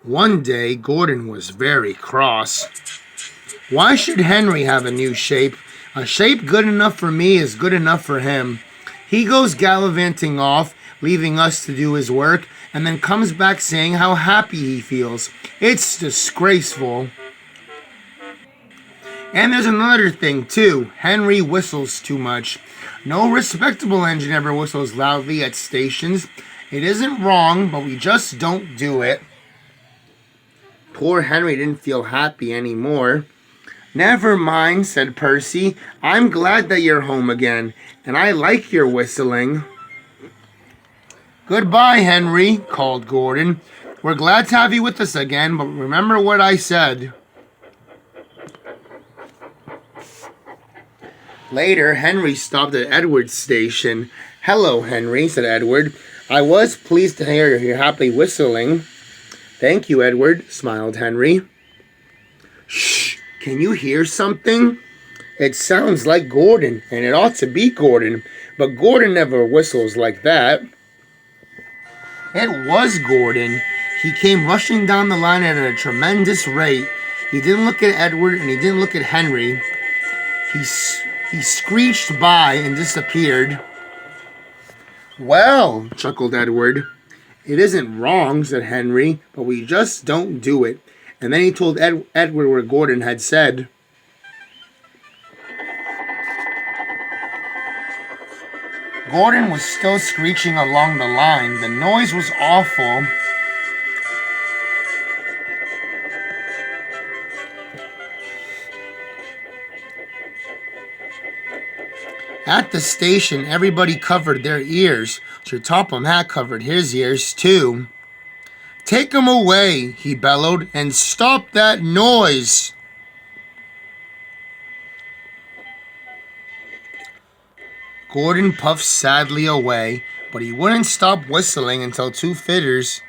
One day, Gordon was very cross. Why should Henry have a new shape? A shape good enough for me is good enough for him. He goes gallivanting off, leaving us to do his work, and then comes back saying how happy he feels. It's disgraceful. And there's another thing, too. Henry whistles too much. No respectable engine ever whistles loudly at stations. It isn't wrong, but we just don't do it. Poor Henry didn't feel happy anymore. Never mind, said Percy. I'm glad that you're home again, and I like your whistling. Goodbye, Henry, called Gordon. We're glad to have you with us again, but remember what I said. Later, Henry stopped at Edward's station. Hello, Henry, said Edward. I was pleased to hear your happy whistling. Thank you, Edward, smiled Henry. Shh, can you hear something? It sounds like Gordon, and it ought to be Gordon, but Gordon never whistles like that. It was Gordon. He came rushing down the line at a tremendous rate. He didn't look at Edward, and he didn't look at Henry. He screeched by and disappeared. Well, chuckled Edward. It isn't wrong, said Henry, but we just don't do it. And then he told Edward what Gordon had said. Gordon was still screeching along the line. The noise was awful. At the station, everybody covered their ears. Sir Topham Hatt covered his ears, too. Take him away, he bellowed, and stop that noise. Gordon puffed sadly away, but he wouldn't stop whistling until two fiddlers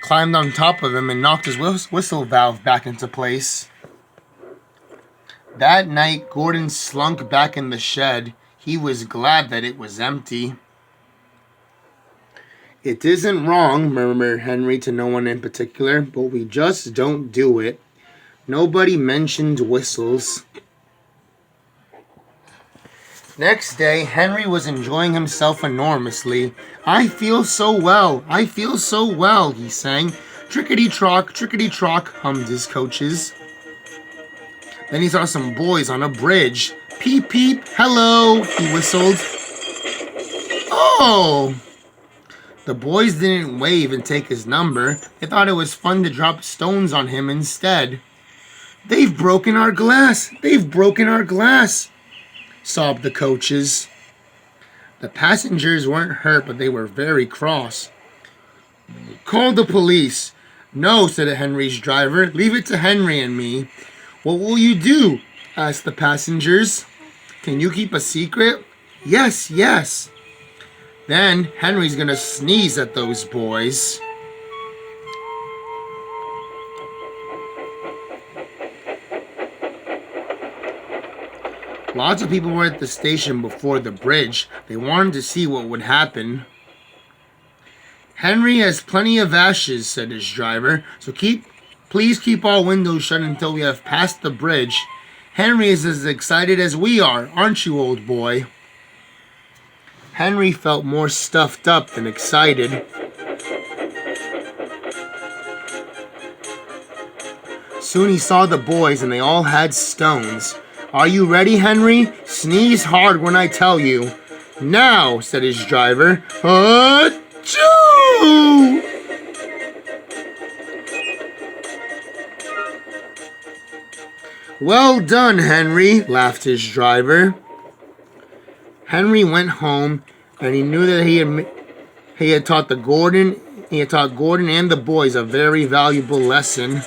climbed on top of him and knocked his whistle valve back into place. That night, Gordon slunk back in the shed. He was glad that it was empty. It isn't wrong, murmured Henry to no one in particular, but we just don't do it. Nobody mentioned whistles. Next day, Henry was enjoying himself enormously. I feel so well, he sang. Trickety-trock, hummed his coaches. Then he saw some boys on a bridge. Peep, peep, hello, he whistled. Oh! The boys didn't wave and take his number. They thought it was fun to drop stones on him instead. They've broken our glass, sobbed the coaches. The passengers weren't hurt, but they were very cross. Call the police. No, said Henry's driver. Leave it to Henry and me. What will you do? Asked the passengers. Can you keep a secret? Yes. Then Henry's gonna sneeze at those boys. Lots of people were at the station before the bridge. They wanted to see what would happen. Henry has plenty of ashes, said his driver, so please keep all windows shut until we have passed the bridge. Henry is as excited as we are, aren't you, old boy? Henry felt more stuffed up than excited. Soon he saw the boys, and they all had stones. Are you ready, Henry? Sneeze hard when I tell you. Now, said his driver. Achoo! Well done, Henry, laughed his driver. Henry went home, and he knew that he had taught Gordon and the boys a very valuable lesson.